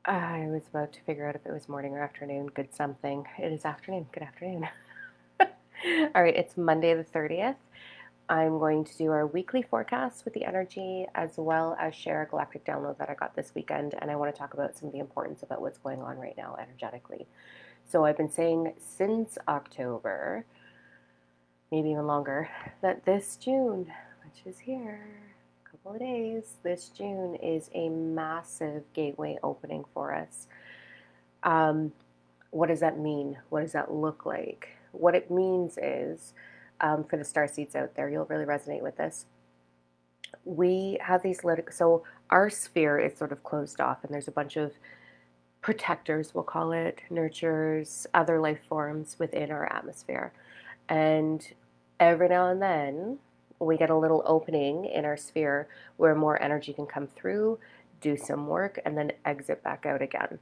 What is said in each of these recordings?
I was about to figure out if it was morning or afternoon. Good something. It is afternoon. Good afternoon. All right, it's Monday the 30th. I'm going to do our weekly forecast with the energy as well as share a galactic download that I got this weekend. And I want to talk about some of the importance about what's going on right now energetically. So I've been saying since October, maybe even longer, that this June, which is here, a couple of days, this June is a massive gateway opening for us. Um, what does that mean? What does that look like? What it means is, for the star seeds out there, you'll really resonate with this. We have these so our sphere is sort of closed off, and there's a bunch of protectors, we'll call it, nurturers, other life forms within our atmosphere. And every now and then, we get a little opening in our sphere where more energy can come through, do some work, and then exit back out again.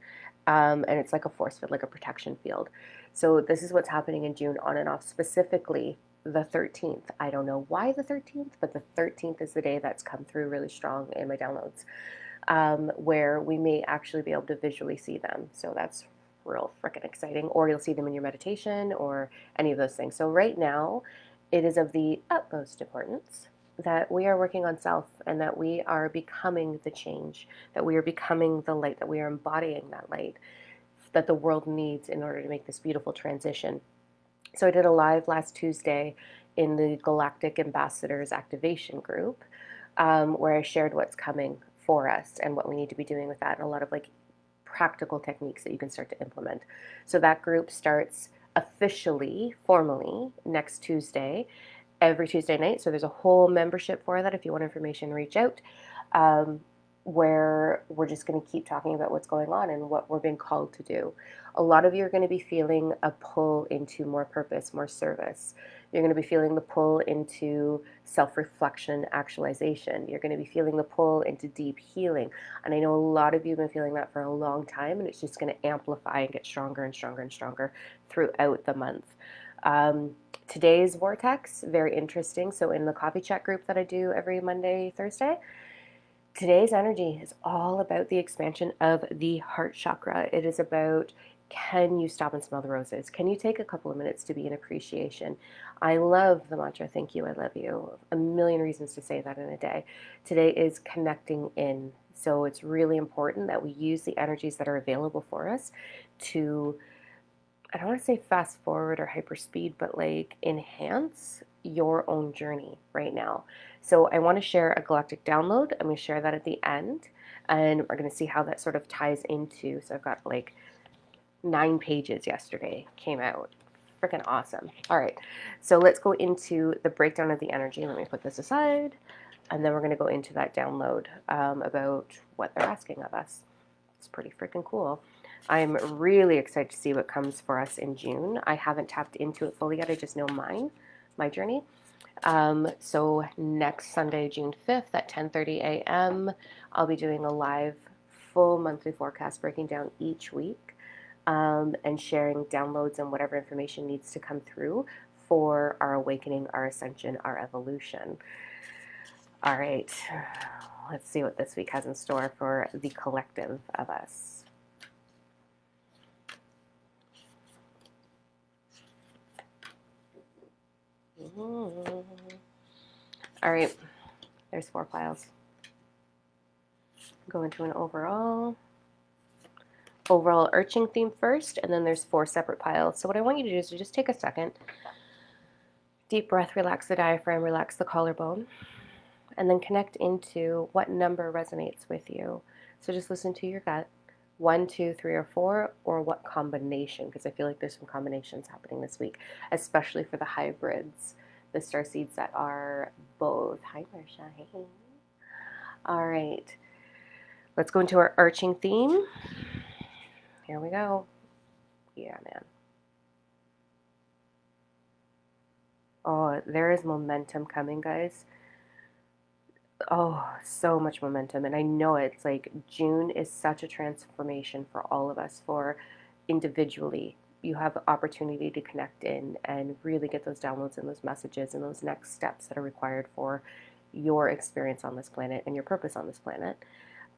And it's like a force field, like a protection field. So this is what's happening in June on and off, specifically the 13th. I don't know why the 13th, but the 13th is the day that's come through really strong in my downloads, where we may actually be able to visually see them. So that's real freaking exciting. Or you'll see them in your meditation or any of those things. So right now, it is of the utmost importance that we are working on self and that we are becoming the change, that we are becoming the light, that we are embodying that light that the world needs in order to make this beautiful transition. So I did a live last Tuesday in the Galactic Ambassadors Activation Group, where I shared what's coming for us and what we need to be doing with that, and a lot of like practical techniques that you can start to implement. So that group starts officially, formally, next Tuesday, every Tuesday night. So there's a whole membership for that. If you want information, reach out. Where we're just going to keep talking about what's going on and what we're being called to do. A lot of you are going to be feeling a pull into more purpose, more service. You're going to be feeling the pull into self-reflection, actualization. You're going to be feeling the pull into deep healing. And I know a lot of you have been feeling that for a long time, and it's just going to amplify and get stronger and stronger and stronger throughout the month. Today's vortex, very interesting. So in the coffee chat group that I do every Monday, Thursday, today's energy is all about the expansion of the heart chakra. It is about, can you stop and smell the roses? Can you take a couple of minutes to be in appreciation? I love the mantra, thank you, I love you. A million reasons to say that in a day. Today is connecting in. So it's really important that we use the energies that are available for us to, I don't want to say fast forward or hyper speed, but like enhance your own journey right now. So I want to share a galactic download. I'm going to share that at the end, and we're going to see how that sort of ties into. So I've got like 9 pages yesterday came out. Freaking awesome. All right. So let's go into the breakdown of the energy. Let me put this aside, and then we're going to go into that download about what they're asking of us. It's pretty freaking cool. I'm really excited to see what comes for us in June. I haven't tapped into it fully yet. I just know my journey. So next Sunday, June 5th at 10:30 a.m., I'll be doing a live full monthly forecast breaking down each week, and sharing downloads and whatever information needs to come through for our awakening, our ascension, our evolution. All right, let's see what this week has in store for the collective of us. All right, there's 4 piles. Go into an overall arching theme first, and then there's 4 separate piles. So what I want you to do is to just take a second, deep breath, relax the diaphragm, relax the collarbone, and then connect into what number resonates with you. So just listen to your gut. 1, 2, 3, or 4, or what combination, because I feel like there's some combinations happening this week, especially for the hybrids, the star seeds that are both. Hi, Marsha. Hey. All right. Let's go into our arching theme. Here we go. Yeah, man. Oh, there is momentum coming, guys. Oh, so much momentum. And I know it's like June is such a transformation for all of us, for individually. You have the opportunity to connect in and really get those downloads and those messages and those next steps that are required for your experience on this planet and your purpose on this planet,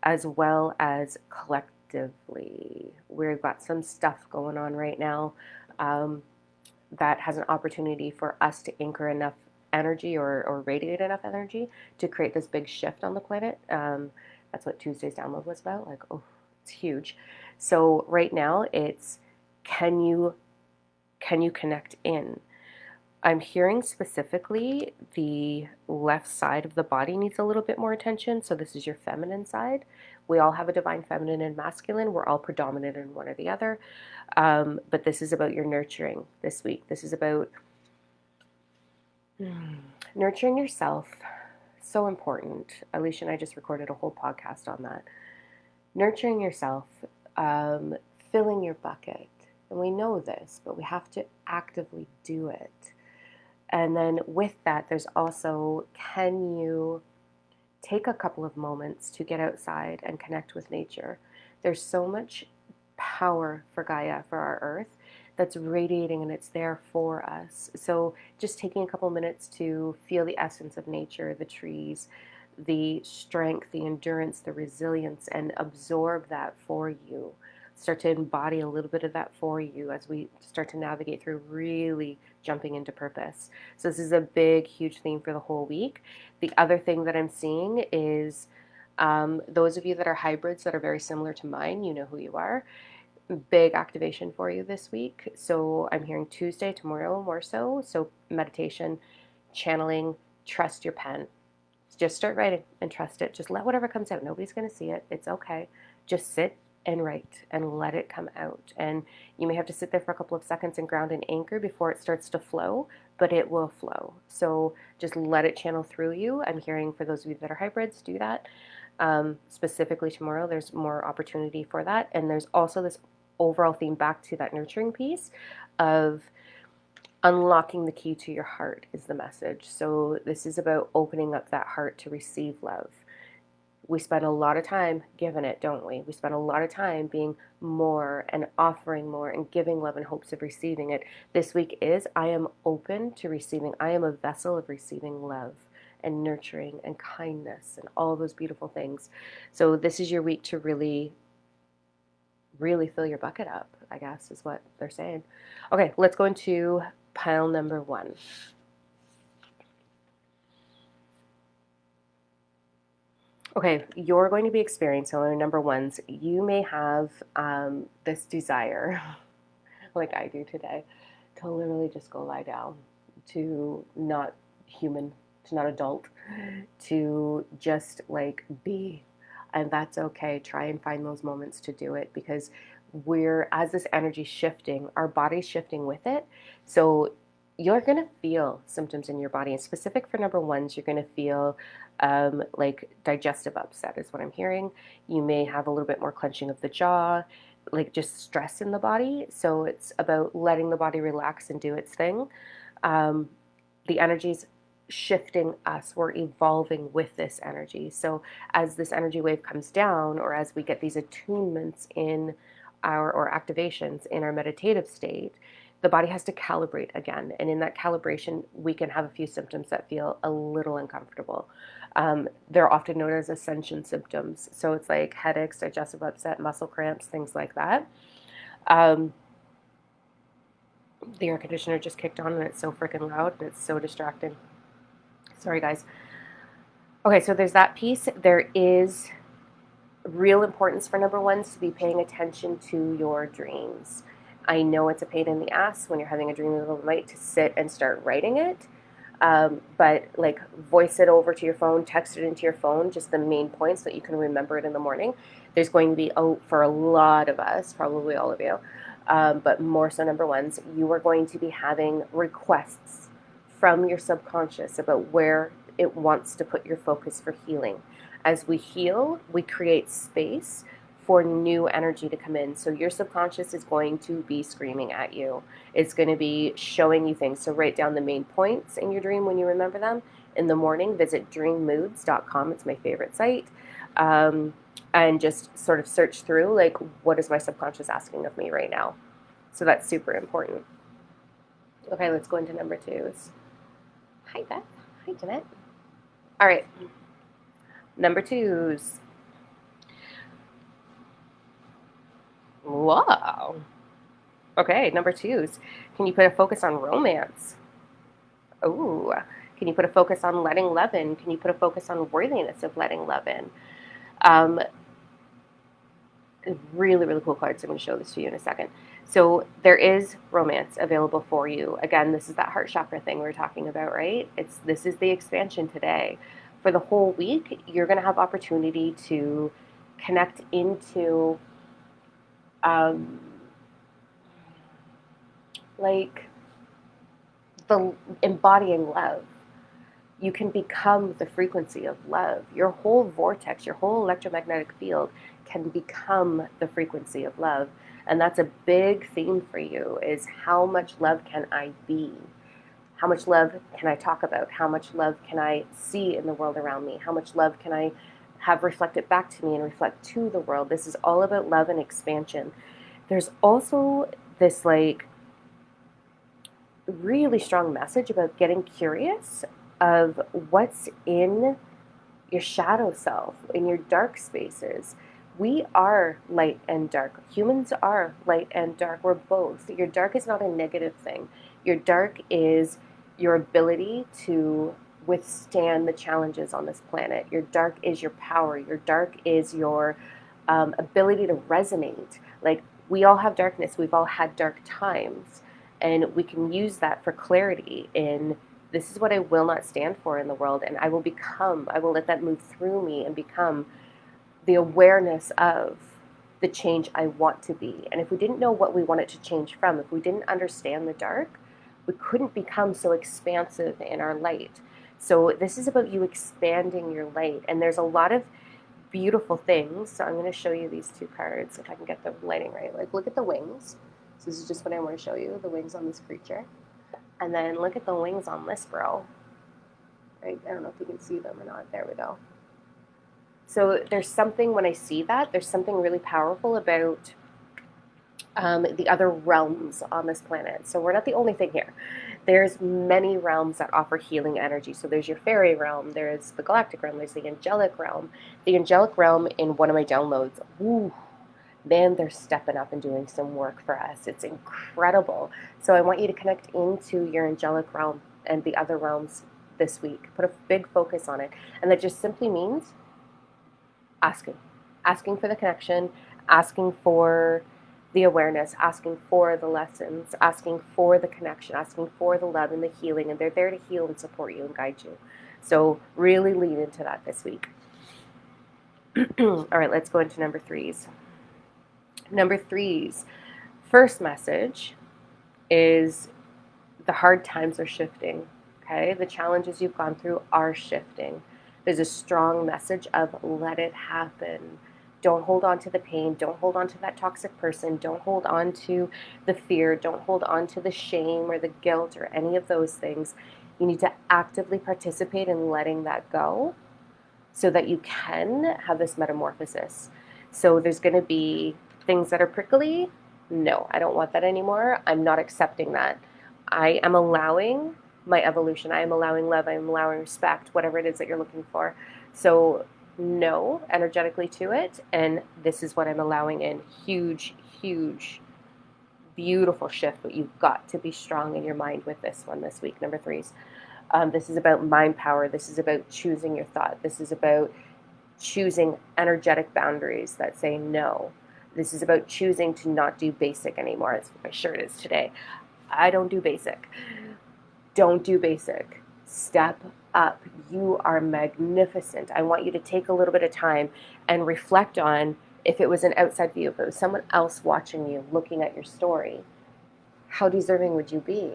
as well as collectively collectively. We've got some stuff going on right now that has an opportunity for us to anchor enough energy or radiate enough energy to create this big shift on the planet. That's what Tuesday's download was about. Like, oh, it's huge. So right now it's, can you connect in? I'm hearing specifically the left side of the body needs a little bit more attention. So this is your feminine side. We all have a divine feminine and masculine. We're all predominant in one or the other. But this is about your nurturing this week. This is about nurturing yourself. So important. Alicia and I just recorded a whole podcast on that. Nurturing yourself, filling your bucket. And we know this, but we have to actively do it. And then with that, there's also, can you take a couple of moments to get outside and connect with nature? There's so much power for Gaia, for our earth, that's radiating and it's there for us. So just taking a couple minutes to feel the essence of nature, the trees, the strength, the endurance, the resilience, and absorb that for you. Start to embody a little bit of that for you as we start to navigate through really jumping into purpose. So this is a big, huge theme for the whole week. The other thing that I'm seeing is those of you that are hybrids that are very similar to mine, you know who you are. Big activation for you this week. So I'm hearing Tuesday, tomorrow more so. So meditation, channeling, trust your pen. Just start writing and trust it. Just let whatever comes out. Nobody's going to see it. It's okay. Just sit and write and let it come out. And you may have to sit there for a couple of seconds and ground and anchor before it starts to flow, but it will flow. So just let it channel through you. I'm hearing for those of you that are hybrids, do that. Specifically tomorrow, there's more opportunity for that. And there's also this overall theme back to that nurturing piece of unlocking the key to your heart is the message. So this is about opening up that heart to receive love. We spend a lot of time giving it, don't we? We spend a lot of time being more and offering more and giving love in hopes of receiving it. This week is, I am open to receiving. I am a vessel of receiving love and nurturing and kindness and all those beautiful things. So this is your week to really fill your bucket up, I guess is what they're saying. Okay, let's go into pile number 1. Okay, you're going to be experiencing on number 1s. You may have this desire, like I do today, to literally just go lie down, to not human, to not adult, to just like be. And that's okay. Try and find those moments to do it, because as this energy shifting, our body's shifting with it. So you're going to feel symptoms in your body. And specific for number 1s, you're going to feel like digestive upset is what I'm hearing. You may have a little bit more clenching of the jaw, like just stress in the body. So it's about letting the body relax and do its thing. The energy's shifting us. We're evolving with this energy. So as this energy wave comes down, or as we get these attunements in or activations in our meditative state, the body has to calibrate again. And in that calibration, we can have a few symptoms that feel a little uncomfortable. They're often known as ascension symptoms. So it's like headaches, digestive upset, muscle cramps, things like that. The air conditioner just kicked on and it's so freaking loud and it's so distracting. Sorry, guys. Okay, so there's that piece. There is real importance for number 1s to be paying attention to your dreams. I know it's a pain in the ass when you're having a dream in the middle of the night to sit and start writing it. But like voice it over to your phone, text it into your phone, just the main points so that you can remember it in the morning. There's going to be, for a lot of us, probably all of you, but more so number 1s, you are going to be having requests from your subconscious about where it wants to put your focus for healing. As we heal, we create space for new energy to come in. So your subconscious is going to be screaming at you. It's going to be showing you things. So write down the main points in your dream when you remember them. In the morning, visit dreammoods.com. It's my favorite site. And just sort of search through, like, what is my subconscious asking of me right now? So that's super important. Okay, let's go into number 2s. Hi, Beth. Hi, Jeanette. All right. Number 2s. Whoa. Okay, number twos. Can you put a focus on romance? Ooh. Can you put a focus on letting love in? Can you put a focus on worthiness of letting love in? Um, really, really cool cards. I'm going to show this to you in a second. So there is romance available for you. Again, this is that heart chakra thing we were talking about, right? This is the expansion today. For the whole week, you're going to have opportunity to connect into um, like the embodying love. You can become the frequency of love. Your whole vortex, your whole electromagnetic field can become the frequency of love. And that's a big theme for you, is how much love can I be? How much love can I talk about? How much love can I see in the world around me? How much love can I have reflected back to me and reflect to the world? This is all about love and expansion. There's also this like really strong message about getting curious of what's in your shadow self, in your dark spaces. We are light and dark. Humans are light and dark. We're both. Your dark is not a negative thing. Your dark is your ability to withstand the challenges on this planet. Your dark is your power. Your dark is your ability to resonate. Like, we all have darkness. We've all had dark times. And we can use that for clarity in this is what I will not stand for in the world. And I will let that move through me and become the awareness of the change I want to be. And if we didn't know what we wanted to change from, if we didn't understand the dark, we couldn't become so expansive in our light. So this is about you expanding your light. And there's a lot of beautiful things. So I'm going to show you these two cards if I can get the lighting right. Like, look at the wings. So this is just what I want to show you, the wings on this creature. And then look at the wings on this girl. Right? I don't know if you can see them or not. There we go. So there's something, when I see that, there's something really powerful about the other realms on this planet. So we're not the only thing here. There's many realms that offer healing energy. So there's your fairy realm, there's the galactic realm, there's the angelic realm. The angelic realm in one of my downloads, ooh, man, they're stepping up and doing some work for us. It's incredible. So I want you to connect into your angelic realm and the other realms this week. Put a big focus on it. And that just simply means asking for the connection, asking for the awareness, asking for the lessons, asking for the connection, asking for the love and the healing. And they're there to heal and support you and guide you. So really lean into that this week. All right, let's go into number threes. Number threes, first message is the hard times are shifting, okay? The challenges you've gone through are shifting. There's a strong message of let it happen. Don't hold on to the pain. Don't hold on to that toxic person. Don't hold on to the fear. Don't hold on to the shame or the guilt or any of those things. You need to actively participate in letting that go so that you can have this metamorphosis. So there's going to be things that are prickly. No, I don't want that anymore. I'm not accepting that. I am allowing my evolution. I am allowing love. I am allowing respect, whatever it is that you're looking for. So no, energetically to it. And this is what I'm allowing in. Huge, huge, beautiful shift. But you've got to be strong in your mind with this one this week, number threes. This is about mind power. This is about choosing your thought. This is about choosing energetic boundaries that say no. This is about choosing to not do basic anymore. That's what my shirt is today. I don't do basic. Don't do basic. Step up. You are magnificent. I want you to take a little bit of time and reflect on if it was an outside view, if it was someone else watching you, looking at your story, how deserving would you be?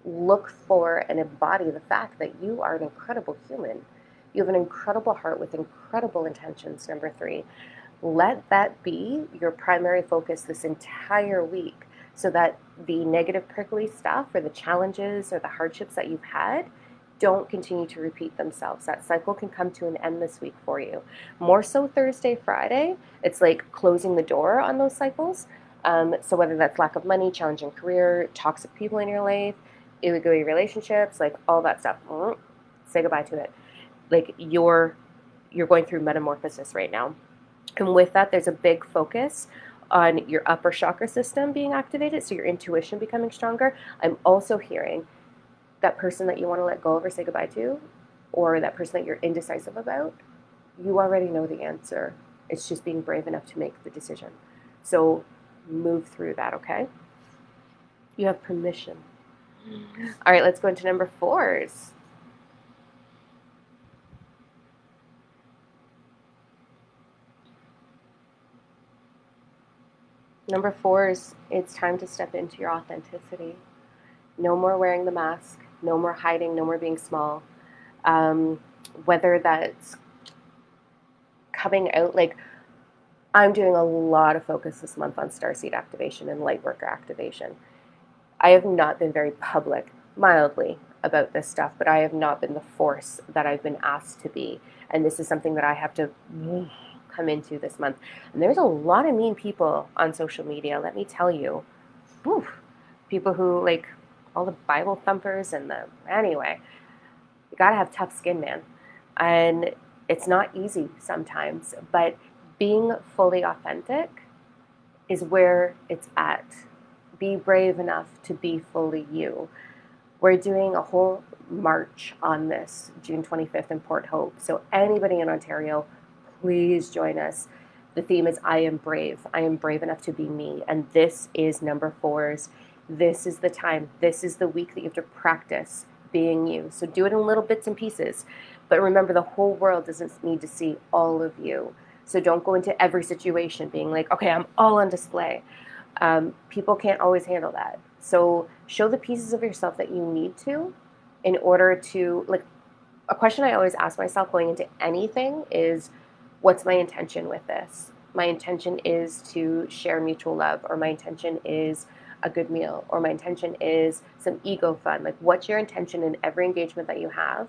Look for and embody the fact that you are an incredible human. You have an incredible heart with incredible intentions, number three. Let that be your primary focus this entire week so that the negative prickly stuff or the challenges or the hardships that you've had don't continue to repeat themselves. That cycle can come to an end this week for you. More so Thursday, Friday, it's like closing the door on those cycles. So whether that's lack of money, challenging career, toxic people in your life, illegal relationships, like all that stuff, say goodbye to it. Like you're going through metamorphosis right now. And with that, there's a big focus on your upper chakra system being activated, so your intuition becoming stronger. I'm also hearing that person that you want to let go of or say goodbye to, or that person that you're indecisive about, you already know the answer. It's just being brave enough to make the decision. So move through that, okay? You have permission. All right, let's go into number 4s. Number 4s, it's time to step into your authenticity. No more wearing the mask, no more hiding, no more being small. Whether that's coming out, like I'm doing a lot of focus this month on starseed activation and lightworker activation. I have not been very public, mildly, about this stuff, but I have not been the force that I've been asked to be. And this is something that I have to come into this month. And there's a lot of mean people on social media, let me tell you. Whew. People who, like, all the Bible thumpers and the, anyway, you gotta have tough skin, man. And it's not easy sometimes, but being fully authentic is where it's at. Be brave enough to be fully you. We're doing a whole march on this June 25th in Port Hope. So anybody in Ontario, please join us. The theme is I am brave. I am brave enough to be me. And this is number 4s. This is the time. This is the week that you have to practice being you. So do it in little bits and pieces. But remember, the whole world doesn't need to see all of you. So don't go into every situation being like, okay, I'm all on display. People can't always handle that. So show the pieces of yourself that you need to in order to, like, a question I always ask myself going into anything is, what's my intention with this? My intention is to share mutual love, or my intention is a good meal, or my intention is some ego fun. Like, what's your intention in every engagement that you have?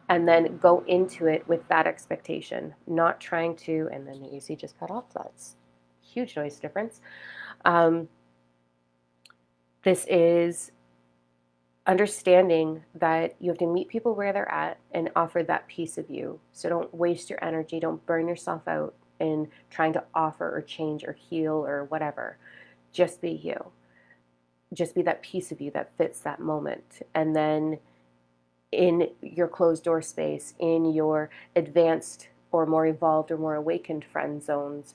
And then go into it with that expectation, not trying to, and then the AC just cut off. That's huge noise difference. This is understanding that you have to meet people where they're at and offer that piece of you. So don't waste your energy. Don't burn yourself out in trying to offer or change or heal or whatever. Just be you. Just be that piece of you that fits that moment. And then in your closed door space, in your advanced or more evolved or more awakened friend zones,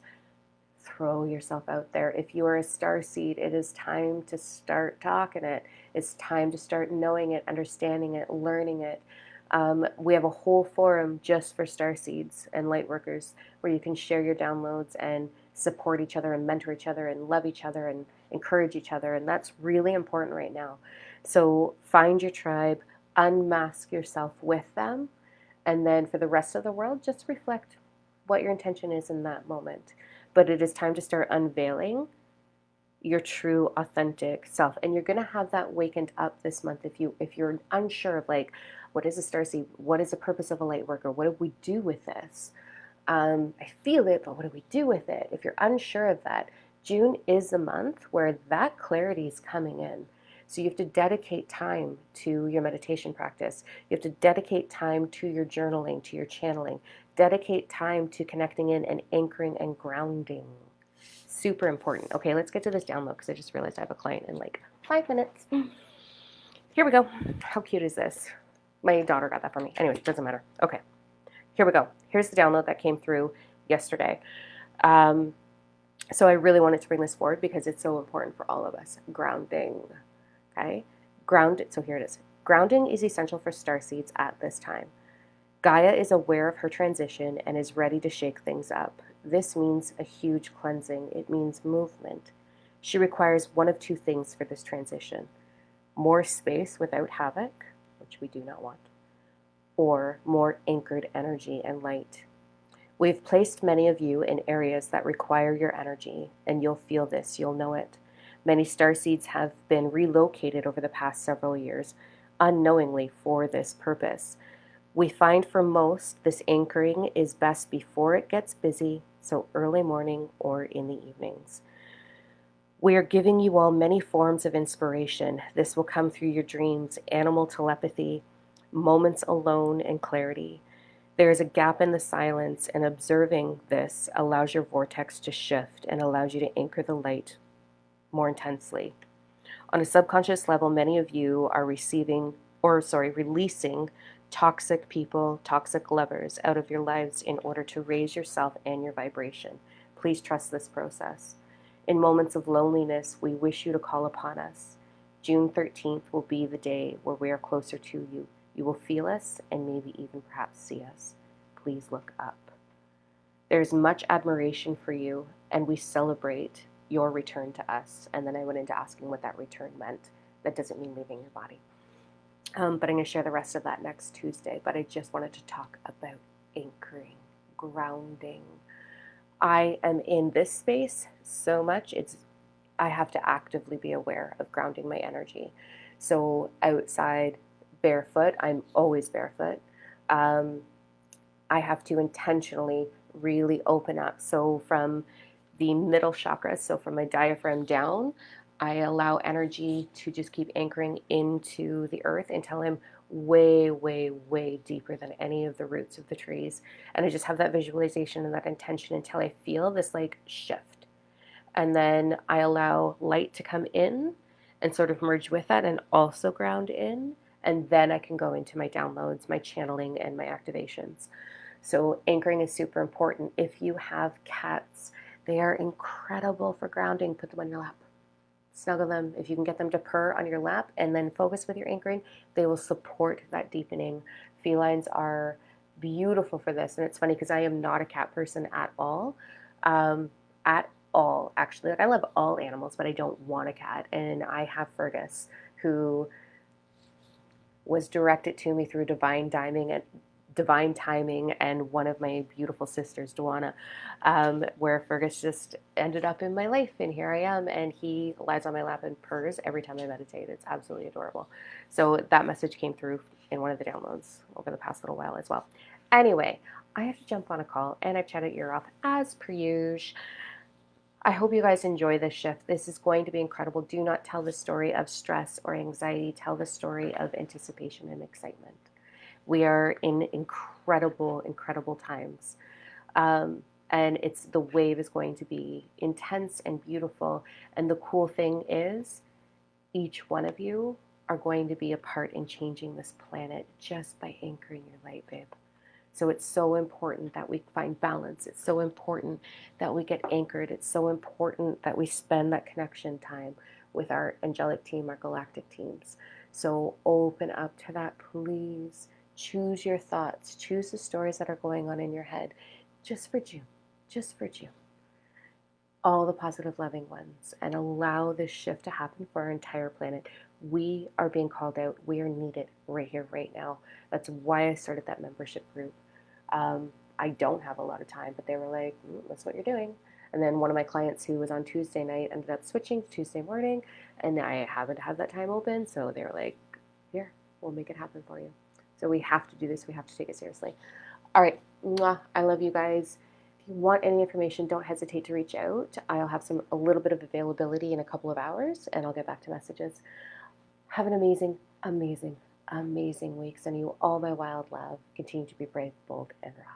throw yourself out there. If you are a starseed, it is time to start talking it. It's time to start knowing it, understanding it, learning it. We have a whole forum just for starseeds and lightworkers where you can share your downloads and support each other and mentor each other and love each other and encourage each other. And that's really important right now. So find your tribe, unmask yourself with them, and then for the rest of the world, just reflect what your intention is in that moment. But it is time to start unveiling your true, authentic self. And you're going to have that wakened up this month if you're unsure of, like, what is a starseed? What is the purpose of a light worker? What do we do with this? I feel it, but what do we do with it? If you're unsure of that, June is a month where that clarity is coming in. So you have to dedicate time to your meditation practice. You have to dedicate time to your journaling, to your channeling. Dedicate time to connecting in and anchoring and grounding. Super important. Okay, let's get to this download because I just realized I have a client in like 5 minutes. Here we go. How cute is this? My daughter got that for me. Anyway, it doesn't matter. Okay, here we go. Here's the download that came through yesterday. So I really wanted to bring this forward because it's so important for all of us. Grounding. Okay? So here it is. Grounding is essential for starseeds at this time. Gaia is aware of her transition and is ready to shake things up. This means a huge cleansing. It means movement. She requires one of 2 things for this transition: more space without havoc, which we do not want, or more anchored energy and light. We've placed many of you in areas that require your energy, and you'll feel this, you'll know it. Many starseeds have been relocated over the past several years, unknowingly for this purpose. We find for most, this anchoring is best before it gets busy, so early morning or in the evenings. We are giving you all many forms of inspiration. This will come through your dreams, animal telepathy, moments alone, and clarity. There is a gap in the silence, and observing this allows your vortex to shift and allows you to anchor the light more intensely. On a subconscious level, many of you are releasing toxic people, toxic lovers out of your lives in order to raise yourself and your vibration. Please trust this process. In moments of loneliness, we wish you to call upon us. June 13th will be the day where we are closer to you. You will feel us and maybe even perhaps see us. Please look up. There's much admiration for you, and we celebrate your return to us. And then I went into asking what that return meant. That doesn't mean leaving your body. But I'm going to share the rest of that next Tuesday. But I just wanted to talk about anchoring, grounding. I am in this space so much, I have to actively be aware of grounding my energy. So outside, barefoot, I'm always barefoot. I have to intentionally really open up. So from the middle chakras, so from my diaphragm down, I allow energy to just keep anchoring into the earth until I'm way, way, way deeper than any of the roots of the trees. And I just have that visualization and that intention until I feel this like shift. And then I allow light to come in and sort of merge with that and also ground in. And then I can go into my downloads, my channeling, and my activations. So anchoring is super important. If you have cats, they are incredible for grounding. Put them on your lap. Snuggle them. If you can get them to purr on your lap and then focus with your anchoring, they will support that deepening. Felines are beautiful for this. And it's funny because I am not a cat person at all. At all, actually. Like, I love all animals, but I don't want a cat. And I have Fergus, who was directed to me through divine timing and one of my beautiful sisters, Duana, where Fergus just ended up in my life, and here I am, and he lies on my lap and purrs every time I meditate. It's absolutely adorable. So that message came through in one of the downloads over the past little while as well. Anyway, I have to jump on a call, and I've chatted your ear off as per usual. I hope you guys enjoy this shift. This is going to be incredible. Do not tell the story of stress or anxiety. Tell the story of anticipation and excitement. We are in incredible, incredible times. And the wave is going to be intense and beautiful. And the cool thing is, each one of you are going to be a part in changing this planet just by anchoring your light, babe. So it's so important that we find balance. It's so important that we get anchored. It's so important that we spend that connection time with our angelic team, our galactic teams. So open up to that, please. Choose your thoughts. Choose the stories that are going on in your head just for June, just for June. All the positive, loving ones, and allow this shift to happen for our entire planet. We are being called out. We are needed right here, right now. That's why I started that membership group. I don't have a lot of time, but they were like, that's what you're doing. And then one of my clients who was on Tuesday night ended up switching to Tuesday morning, and I haven't had that time open, so they were like, here, we'll make it happen for you. So we have to do this. We have to take it seriously. All right. Mwah. I love you guys. If you want any information, don't hesitate to reach out. I'll have a little bit of availability in a couple of hours, and I'll get back to messages. Have an amazing, amazing, amazing week. Sending you all my wild love. Continue to be brave, bold, and raw.